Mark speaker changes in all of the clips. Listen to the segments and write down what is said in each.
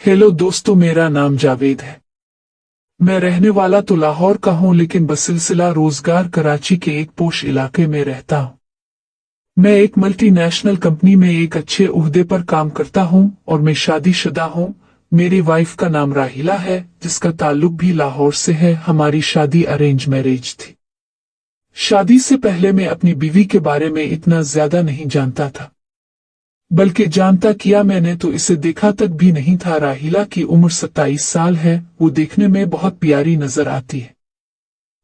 Speaker 1: Hello दोस्तों, मेरा नाम जावेद है। मैं रहने वाला तो लाहौर का हूं, लेकिन बसिलसिला रोजगार कराची के एक पोश इलाके में रहता हूं। मैं एक मल्टीनेशनल कंपनी में एक अच्छे ओहदे पर काम करता हूं और मैं शादीशुदा हूं। मेरी वाइफ का नाम राहिला है, जिसका ताल्लुक भी लाहौर से है। हमारी शादी अरेंज मैरिज थी। शादी से पहले मैं अपनी बीवी के बारे में इतना ज्यादा नहीं जानता था, बल्कि जानता किया मैंने तो इसे देखा तक भी नहीं था। राहिला की उम्र 27 साल है। वो देखने में बहुत प्यारी नजर आती है,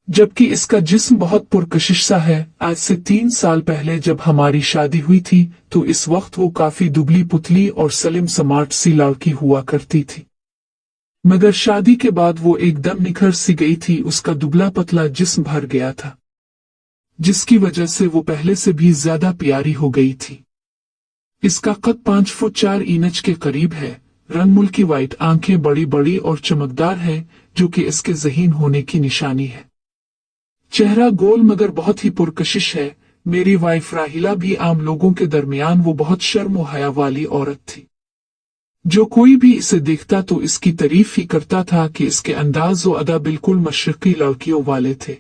Speaker 1: जबकि इसका जिस्म बहुत पुरकशिश सा है। आज से 3 साल पहले जब हमारी शादी हुई थी तो इस वक्त वो काफी दुबली पुतली और सलिम स्मार्ट सी लड़की हुआ करती थी, मगर शादी के बाद वो एकदम निखर सी गई थी। उसका दुबला पतला जिस्म भर गया था, जिसकी वजह से वो पहले से भी ज्यादा प्यारी हो गई थी। इसका कद 5 फुट 4 इंच के करीब है। रंग मुल्की वाइट, आंखें बड़ी बड़ी और चमकदार है, जो कि इसके ज़हीन होने की निशानी है। चेहरा गोल मगर बहुत ही पुरकशिश है। मेरी वाइफ राहिला भी आम लोगों के दरमियान वो बहुत शर्म व हया वाली औरत थी। जो कोई भी इसे देखता तो इसकी तारीफ ही करता था कि इसके अंदाज व अदा बिल्कुल मशरकी लड़कियों वाले थे।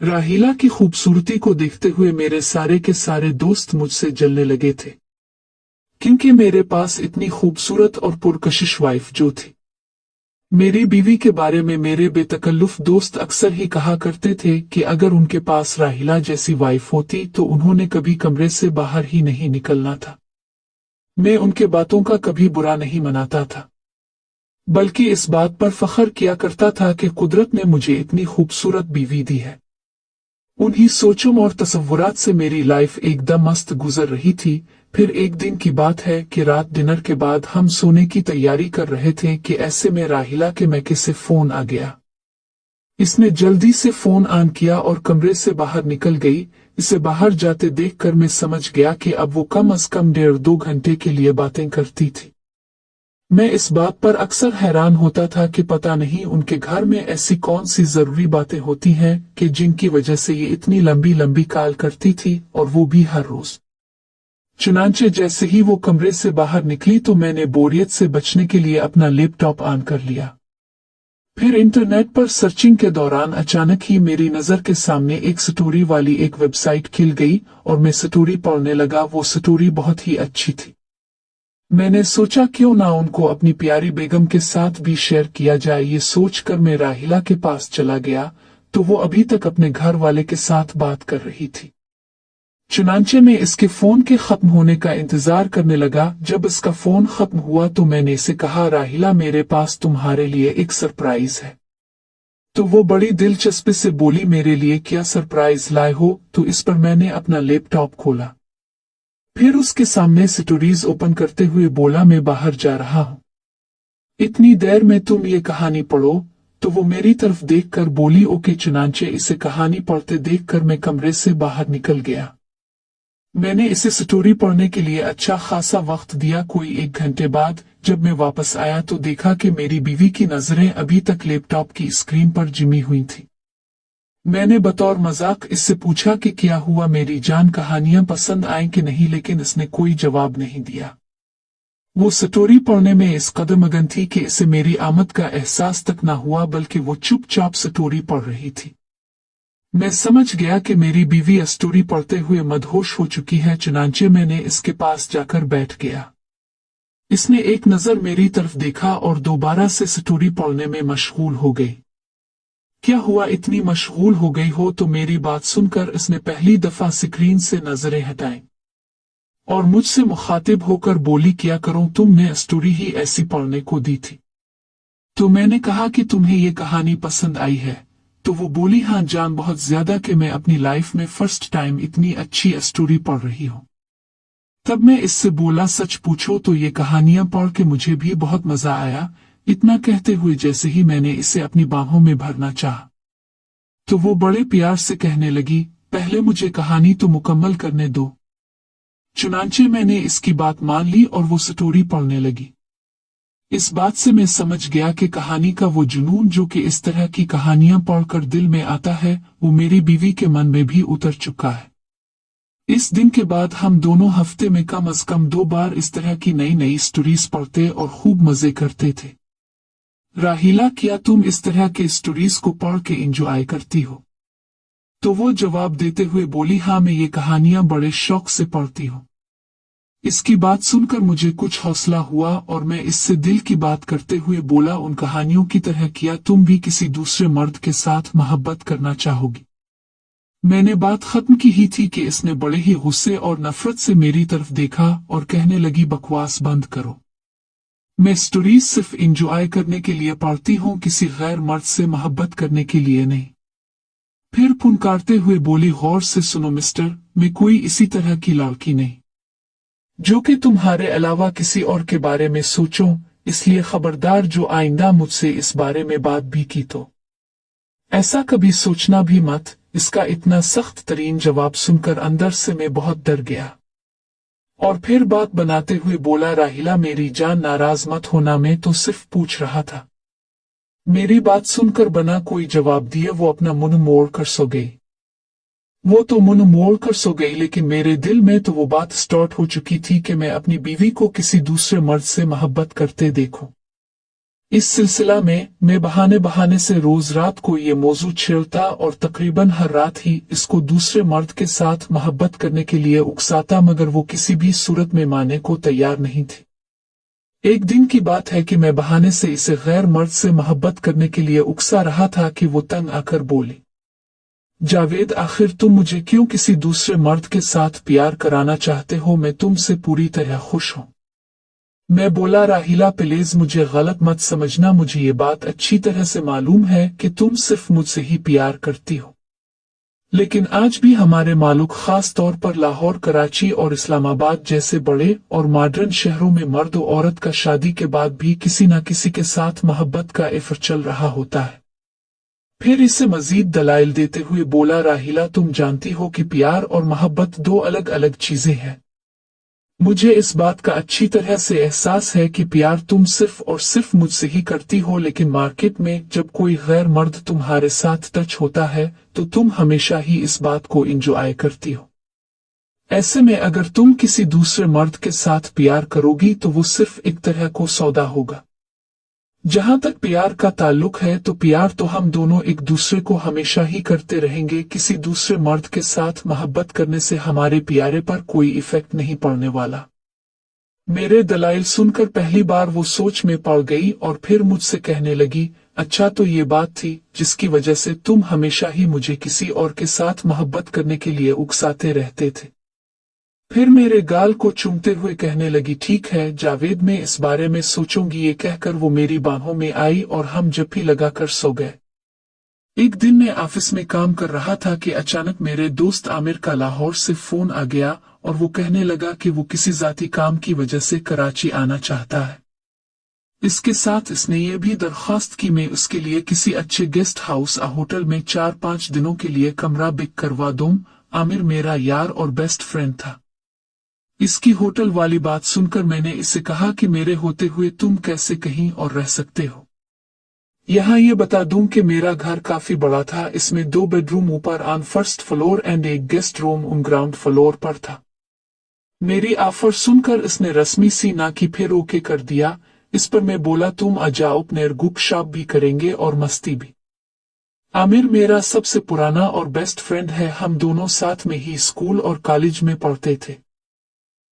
Speaker 1: राहिला की खूबसूरती को देखते हुए मेरे सारे के सारे दोस्त मुझसे जलने लगे थे, क्योंकि मेरे पास इतनी खूबसूरत और पुरकशिश वाइफ जो थी। मेरी बीवी के बारे में मेरे बेतकल्लुफ दोस्त अक्सर ही कहा करते थे कि अगर उनके पास राहिला जैसी वाइफ होती तो उन्होंने कभी कमरे से बाहर ही नहीं निकलना था। मैं उनके बातों का कभी बुरा नहीं मनाता था, बल्कि इस बात पर फख्र किया करता था कि कुदरत ने मुझे इतनी खूबसूरत बीवी दी है। उन्हीं सोचों और तसव्वुरात से मेरी लाइफ एकदम मस्त गुजर रही थी। फिर एक दिन की बात है कि रात डिनर के बाद हम सोने की तैयारी कर रहे थे कि ऐसे में राहिला के मैके से फोन आ गया। इसने जल्दी से फोन ऑन किया और कमरे से बाहर निकल गई। इसे बाहर जाते देखकर मैं समझ गया कि अब वो कम से कम 1.5-2 घंटे के लिए बातें करती थी। मैं इस बात पर अक्सर हैरान होता था कि पता नहीं उनके घर में ऐसी कौन सी जरूरी बातें होती हैं कि जिनकी वजह से ये इतनी लंबी लंबी कॉल करती थी, और वो भी हर रोज। चुनांचे जैसे ही वो कमरे से बाहर निकली तो मैंने बोरियत से बचने के लिए अपना लैपटॉप ऑन कर लिया। फिर इंटरनेट पर सर्चिंग के दौरान अचानक ही मेरी नजर के सामने एक स्टोरी वाली एक वेबसाइट खिल गई और मैं स्टोरी पढ़ने लगा। वो स्टोरी बहुत ही अच्छी थी। मैंने सोचा क्यों ना उनको अपनी प्यारी बेगम के साथ भी शेयर किया जाए। ये सोचकर मैं राहिला के पास चला गया तो वो अभी तक अपने घर वाले के साथ बात कर रही थी। चुनांचे में इसके फोन के खत्म होने का इंतजार करने लगा। जब इसका फोन खत्म हुआ तो मैंने इसे कहा, राहिला मेरे पास तुम्हारे लिए एक सरप्राइज है। तो वो बड़ी दिलचस्पी से बोली, मेरे लिए क्या सरप्राइज लाए हो? तो इस पर मैंने अपना लैपटॉप खोला, फिर उसके सामने स्टोरीज ओपन करते हुए बोला, मैं बाहर जा रहा हूँ, इतनी देर में तुम ये कहानी पढ़ो। तो वो मेरी तरफ देखकर बोली, ओके। चुनांचे इसे कहानी पढ़ते देखकर मैं कमरे से बाहर निकल गया। मैंने इसे स्टोरी पढ़ने के लिए अच्छा खासा वक्त दिया। कोई 1 घंटे बाद जब मैं वापस आया तो देखा कि मेरी बीवी की नजरें अभी तक लैपटॉप की स्क्रीन पर जिमी हुई थी। मैंने बतौर मजाक इससे पूछा कि क्या हुआ मेरी जान, कहानियां पसंद आए कि नहीं, लेकिन इसने कोई जवाब नहीं दिया। वो स्टोरी पढ़ने में इस कदर मगन थी कि इसे मेरी आमद का एहसास तक न हुआ, बल्कि वो चुपचाप स्टोरी पढ़ रही थी। मैं समझ गया कि मेरी बीवी स्टोरी पढ़ते हुए मदहोश हो चुकी है। चुनांचे मैंने इसके पास जाकर बैठ गया। इसने एक नजर मेरी तरफ देखा और दोबारा से स्टोरी पढ़ने में मशगूल हो गई। क्या हुआ, इतनी मशगूल हो गई हो? तो मेरी बात सुनकर इसने पहली दफा स्क्रीन से नजरें हटाई और मुझसे मुखातिब होकर बोली, क्या करूं, तुमने स्टोरी ही ऐसी पढ़ने को दी थी। तो मैंने कहा कि तुम्हें ये कहानी पसंद आई है। तो वो बोली, हाँ जान, बहुत ज्यादा, कि मैं अपनी लाइफ में फर्स्ट टाइम इतनी अच्छी स्टोरी पढ़ रही हूँ। तब मैं इससे बोला, सच पूछो तो ये कहानियां पढ़ के मुझे भी बहुत मजा आया। इतना कहते हुए जैसे ही मैंने इसे अपनी बाहों में भरना चाहा तो वो बड़े प्यार से कहने लगी, पहले मुझे कहानी तो मुकम्मल करने दो। चुनांचे मैंने इसकी बात मान ली और वो स्टोरी पढ़ने लगी। इस बात से मैं समझ गया कि कहानी का वो जुनून जो कि इस तरह की कहानियां पढ़कर दिल में आता है, वो मेरी बीवी के मन में भी उतर चुका है। इस दिन के बाद हम दोनों हफ्ते में कम से कम 2 बार इस तरह की नई नई स्टोरीज पढ़ते और खूब मजे करते थे। राहिला, क्या तुम इस तरह के स्टोरीज को पढ़ के एंजॉय करती हो? तो वो जवाब देते हुए बोली, हाँ, मैं ये कहानियां बड़े शौक से पढ़ती हूँ। इसकी बात सुनकर मुझे कुछ हौसला हुआ और मैं इससे दिल की बात करते हुए बोला, उन कहानियों की तरह क्या तुम भी किसी दूसरे मर्द के साथ मोहब्बत करना चाहोगी? मैंने बात खत्म की ही थी कि इसने बड़े ही गुस्से और नफरत से मेरी तरफ देखा और कहने लगी, बकवास बंद करो। मैं स्टोरीज सिर्फ एंजॉय करने के लिए पढ़ती हूँ, किसी गैर मर्द से मोहब्बत करने के लिए नहीं। फिर फुनकारते हुए बोली, गौर से सुनो मिस्टर, मैं कोई इसी तरह की लड़की नहीं जो कि तुम्हारे अलावा किसी और के बारे में सोचूं, इसलिए खबरदार जो आइंदा मुझसे इस बारे में बात भी की तो ऐसा कभी सोचना भी मत। इसका इतना सख्त तरीन जवाब सुनकर अंदर से मैं बहुत डर गया और फिर बात बनाते हुए बोला, राहिला मेरी जान, नाराज मत होना, मैं तो सिर्फ पूछ रहा था। मेरी बात सुनकर बना कोई जवाब दिए वो अपना मुंह मोड़ कर सो गई। वो तो मुंह मोड़ कर सो गई, लेकिन मेरे दिल में तो वो बात स्टार्ट हो चुकी थी कि मैं अपनी बीवी को किसी दूसरे मर्द से मोहब्बत करते देखूं। इस सिलसिला में मैं बहाने बहाने से रोज रात को ये मौजू छेड़ता और तकरीबन हर रात ही इसको दूसरे मर्द के साथ मोहब्बत करने के लिए उकसाता, मगर वो किसी भी सूरत में मानने को तैयार नहीं थी। एक दिन की बात है कि मैं बहाने से इसे गैर मर्द से मोहब्बत करने के लिए उकसा रहा था कि वो तंग आकर बोली, जावेद, आखिर तुम मुझे क्यों किसी दूसरे मर्द के साथ प्यार कराना चाहते हो? मैं तुमसे पूरी तरह खुश हूं। मैं बोला, राहिला प्लीज मुझे गलत मत समझना, मुझे ये बात अच्छी तरह से मालूम है कि तुम सिर्फ मुझसे ही प्यार करती हो, लेकिन आज भी हमारे मालूक, खास तौर पर लाहौर, कराची और इस्लामाबाद जैसे बड़े और मॉडर्न शहरों में मर्द और औरत का शादी के बाद भी किसी न किसी के साथ मोहब्बत का एफर्ट चल रहा होता है। फिर इसे मजीद दलाइल देते हुए बोला, राहिला तुम जानती हो कि प्यार और मोहब्बत 2 अलग अलग चीजें हैं। मुझे इस बात का अच्छी तरह से एहसास है कि प्यार तुम सिर्फ और सिर्फ मुझसे ही करती हो, लेकिन मार्केट में जब कोई गैर मर्द तुम्हारे साथ टच होता है तो तुम हमेशा ही इस बात को एंजॉय करती हो। ऐसे में अगर तुम किसी दूसरे मर्द के साथ प्यार करोगी तो वो सिर्फ एक तरह को सौदा होगा। जहां तक प्यार का ताल्लुक है तो प्यार तो हम दोनों एक दूसरे को हमेशा ही करते रहेंगे। किसी दूसरे मर्द के साथ मोहब्बत करने से हमारे प्यारे पर कोई इफेक्ट नहीं पड़ने वाला। मेरे दलाइल सुनकर पहली बार वो सोच में पड़ गई और फिर मुझसे कहने लगी, अच्छा तो ये बात थी जिसकी वजह से तुम हमेशा ही मुझे किसी और के साथ मोहब्बत करने के लिए उकसाते रहते थे। फिर मेरे गाल को चूमते हुए कहने लगी, ठीक है जावेद, मैं इस बारे में सोचूंगी। ये कहकर वो मेरी बाहों में आई और हम जप्पी लगाकर सो गए। एक दिन मैं ऑफिस में काम कर रहा था कि अचानक मेरे दोस्त आमिर का लाहौर से फोन आ गया और वो कहने लगा कि वो किसी जाती काम की वजह से कराची आना चाहता है। इसके साथ इसने ये भी दरख्वास्त की मैं उसके लिए किसी अच्छे गेस्ट हाउस होटल में 4-5 दिनों के लिए कमरा बुक करवा दूं। आमिर मेरा यार और बेस्ट फ्रेंड था। इसकी होटल वाली बात सुनकर मैंने इसे कहा कि मेरे होते हुए तुम कैसे कहीं और रह सकते हो। यहाँ ये बता दूं कि मेरा घर काफी बड़ा था, इसमें 2 बेडरूम ऊपर ऑन फर्स्ट फ्लोर एंड एक गेस्ट रूम उन ग्राउंड फ्लोर पर था। मेरी ऑफर सुनकर इसने रस्मी सी ना की फिर ओके कर दिया। इस पर मैं बोला, तुम आ जाओ, अपने गुप शॉप भी करेंगे और मस्ती भी। आमिर मेरा सबसे पुराना और बेस्ट फ्रेंड है, हम दोनों साथ में ही स्कूल और कॉलेज में पढ़ते थे।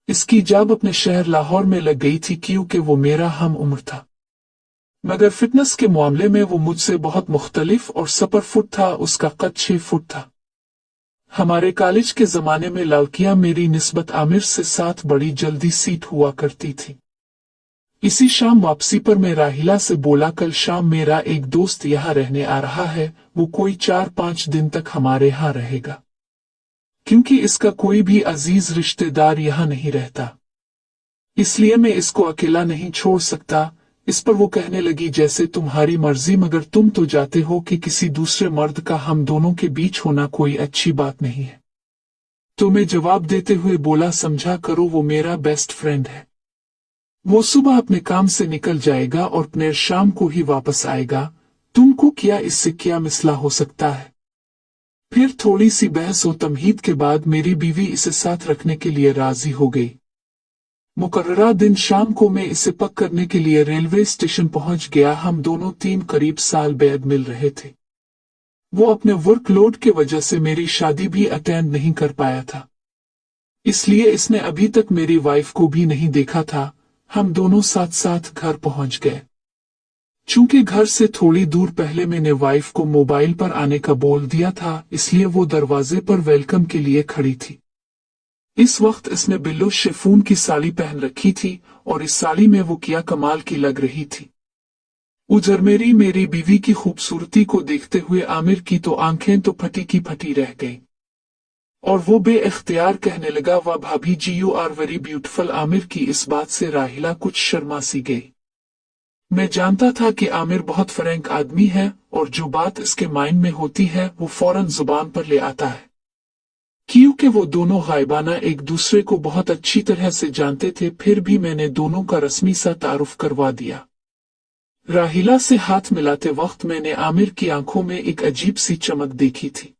Speaker 1: इसकी जॉब अपने शहर लाहौर में लग गई थी क्योंकि वो मेरा हम उम्र था, मगर फिटनेस के मामले में वो मुझसे बहुत मुख्तलिफ और सपर फुट था। उसका कद 6 फुट था। हमारे कॉलेज के जमाने में लड़कियां मेरी निस्बत आमिर से 7 बड़ी जल्दी सीट हुआ करती थी। इसी शाम वापसी पर मैं राहिला से बोला, कल शाम मेरा एक दोस्त यहाँ रहने आ रहा है, वो कोई 4-5 दिन तक हमारे यहाँ रहेगा क्योंकि इसका कोई भी अजीज रिश्तेदार यहाँ नहीं रहता, इसलिए मैं इसको अकेला नहीं छोड़ सकता। इस पर वो कहने लगी, जैसे तुम्हारी मर्जी, मगर तुम तो जाते हो कि किसी दूसरे मर्द का हम दोनों के बीच होना कोई अच्छी बात नहीं है। तो मैं जवाब देते हुए बोला, समझा करो, वो मेरा बेस्ट फ्रेंड है। वो सुबह अपने काम से निकल जाएगा और फिर शाम को ही वापस आएगा। तुमको क्या इससे क्या मसला हो सकता है? फिर थोड़ी सी बहस और तमहीद के बाद मेरी बीवी इसे साथ रखने के लिए राजी हो गई। मुकर्ररा दिन शाम को मैं इसे पक करने के लिए रेलवे स्टेशन पहुंच गया। हम दोनों करीब साल बाद मिल रहे थे। वो अपने वर्कलोड के वजह से मेरी शादी भी अटेंड नहीं कर पाया था, इसलिए इसने अभी तक मेरी वाइफ को भी नहीं देखा था। हम दोनों साथ साथ घर पहुंच गए। चूंकि घर से थोड़ी दूर पहले मैंने वाइफ को मोबाइल पर आने का बोल दिया था, इसलिए वो दरवाजे पर वेलकम के लिए खड़ी थी। इस वक्त इसने बिल्लो शिफॉन की साड़ी पहन रखी थी और इस साड़ी में वो क्या कमाल की लग रही थी। उधर मेरी बीवी की खूबसूरती को देखते हुए आमिर की तो आंखें तो फटी की फटी रह गईं और वो बेइख्तियार कहने लगा, वाह भाभी जी, you are very beautiful. Aamir की इस बात से राहिला कुछ शर्मा सी गई। मैं जानता था कि आमिर बहुत फ्रैंक आदमी है और जो बात इसके माइंड में होती है वो फौरन जुबान पर ले आता है। क्योंकि वो दोनों गायबाना एक दूसरे को बहुत अच्छी तरह से जानते थे, फिर भी मैंने दोनों का रस्मी सा तारुफ करवा दिया। राहिला से हाथ मिलाते वक्त मैंने आमिर की आंखों में एक अजीब सी चमक देखी थी।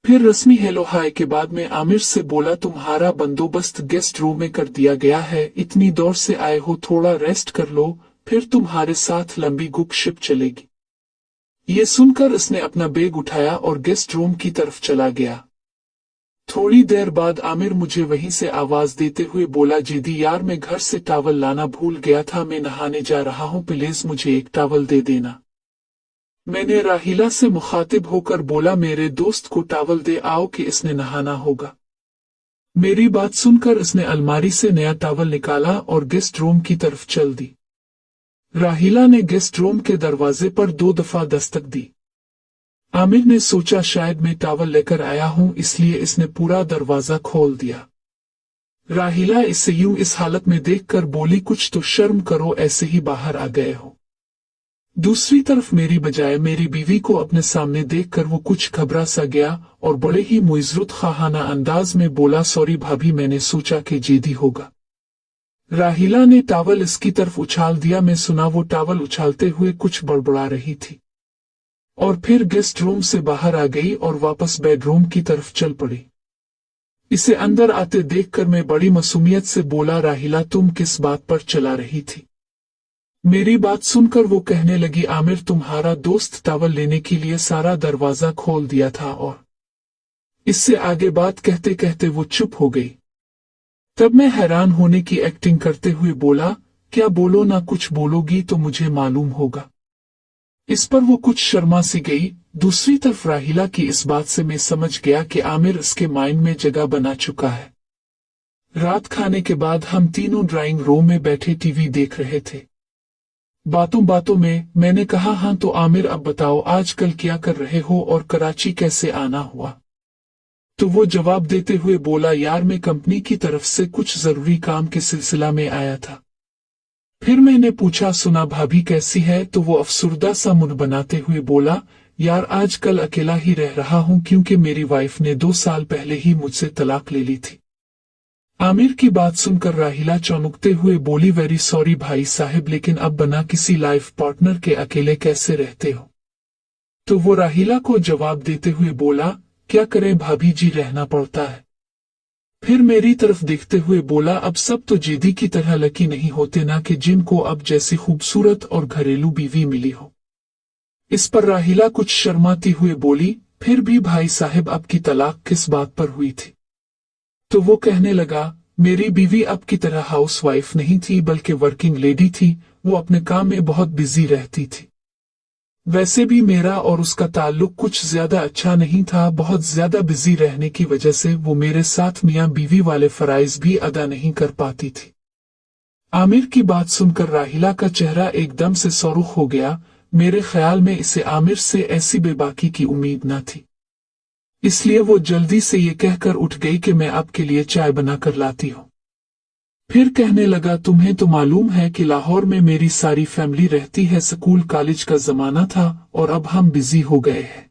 Speaker 1: फिर रस्मी हेलो हाय के बाद मैं आमिर से बोला, तुम्हारा बंदोबस्त गेस्ट रूम में कर दिया गया है, इतनी दूर से आए हो, थोड़ा रेस्ट कर लो, फिर तुम्हारे साथ लंबी गुपशप चलेगी। ये सुनकर उसने अपना बैग उठाया और गेस्ट रूम की तरफ चला गया। थोड़ी देर बाद आमिर मुझे वहीं से आवाज देते हुए बोला, जीदी यार, मैं घर से टॉवल लाना भूल गया था, मैं नहाने जा रहा हूँ, प्लीज मुझे एक टॉवल दे देना। मैंने राहिला से मुखातिब होकर बोला, मेरे दोस्त को टॉवल दे आओ कि इसने नहाना होगा। मेरी बात सुनकर उसने अलमारी से नया टॉवल निकाला और गेस्ट रूम की तरफ चल दी। राहिला ने गेस्ट रूम के दरवाजे पर 2 दफा दस्तक दी। आमिर ने सोचा शायद मैं टॉवल लेकर आया हूं, इसलिए इसने पूरा दरवाजा खोल दिया। राहिला इसे यूं इस हालत में देखकर बोली, कुछ तो शर्म करो, ऐसे ही बाहर आ गए हो। दूसरी तरफ मेरी बजाय मेरी बीवी को अपने सामने देखकर वो कुछ घबरा सा गया और बड़े ही मुइज़्ज़त खाना अंदाज में बोला, सॉरी भाभी, मैंने सोचा कि जिद्दी होगा। राहिला ने टॉवल इसकी तरफ उछाल दिया। मैं सुना वो टॉवल उछालते हुए कुछ बड़बड़ा रही थी और फिर गेस्ट रूम से बाहर आ गई और वापस बेडरूम की तरफ चल पड़ी। इसे अंदर आते देखकर मैं बड़ी मासूमियत से बोला, राहिला, तुम किस बात पर चला रही थी? मेरी बात सुनकर वो कहने लगी, आमिर, तुम्हारा दोस्त टॉवल लेने के लिए सारा दरवाजा खोल दिया था। और इससे आगे बात कहते कहते वो चुप हो गई। तब मैं हैरान होने की एक्टिंग करते हुए बोला, क्या बोलो ना, कुछ बोलोगी तो मुझे मालूम होगा। इस पर वो कुछ शर्मा सी गई। दूसरी तरफ राहिला की इस बात से मैं समझ गया कि आमिर इसके माइंड में जगह बना चुका है। रात खाने के बाद हम तीनों ड्राइंग रूम में बैठे टीवी देख रहे थे। बातों बातों में मैंने कहा, हाँ तो आमिर, अब बताओ आजकल क्या कर रहे हो और कराची कैसे आना हुआ? तो वो जवाब देते हुए बोला, यार, मैं कंपनी की तरफ से कुछ जरूरी काम के सिलसिला में आया था। फिर मैंने पूछा, सुना भाभी कैसी है? तो वो अफसुर्दा सा मुंह बनाते हुए बोला, यार, आजकल अकेला ही रह रहा हूँ क्योंकि मेरी वाइफ ने 2 साल पहले ही मुझसे तलाक ले ली थी। आमिर की बात सुनकर राहिला चौंकते हुए बोली, वेरी सॉरी भाई साहब, लेकिन अब बना किसी लाइफ पार्टनर के अकेले कैसे रहते हो? तो वो राहिला को जवाब देते हुए बोला, क्या करें भाभी जी, रहना पड़ता है। फिर मेरी तरफ देखते हुए बोला, अब सब तो जीदी की तरह लकी नहीं होते ना कि जिनको अब जैसी खूबसूरत और घरेलू बीवी मिली हो। इस पर राहिला कुछ शर्माती हुए बोली, फिर भी भाई साहब, आपकी तलाक किस बात पर हुई थी? तो वो कहने लगा, मेरी बीवी अब की तरह हाउस वाइफ नहीं थी बल्कि वर्किंग लेडी थी। वो अपने काम में बहुत बिजी रहती थी। वैसे भी मेरा और उसका ताल्लुक कुछ ज्यादा अच्छा नहीं था। बहुत ज्यादा बिजी रहने की वजह से वो मेरे साथ मियां बीवी वाले फराइज भी अदा नहीं कर पाती थी। आमिर की बात सुनकर राहिला का चेहरा एकदम से सुर्ख हो गया। मेरे ख्याल में इसे आमिर से ऐसी बेबाकी की उम्मीद न थी, इसलिए वो जल्दी से ये कहकर उठ गई कि मैं आपके लिए चाय बनाकर लाती हूँ। फिर कहने लगा, तुम्हें तो मालूम है कि लाहौर में मेरी सारी फैमिली रहती है। स्कूल कॉलेज का जमाना था और अब हम बिजी हो गए हैं।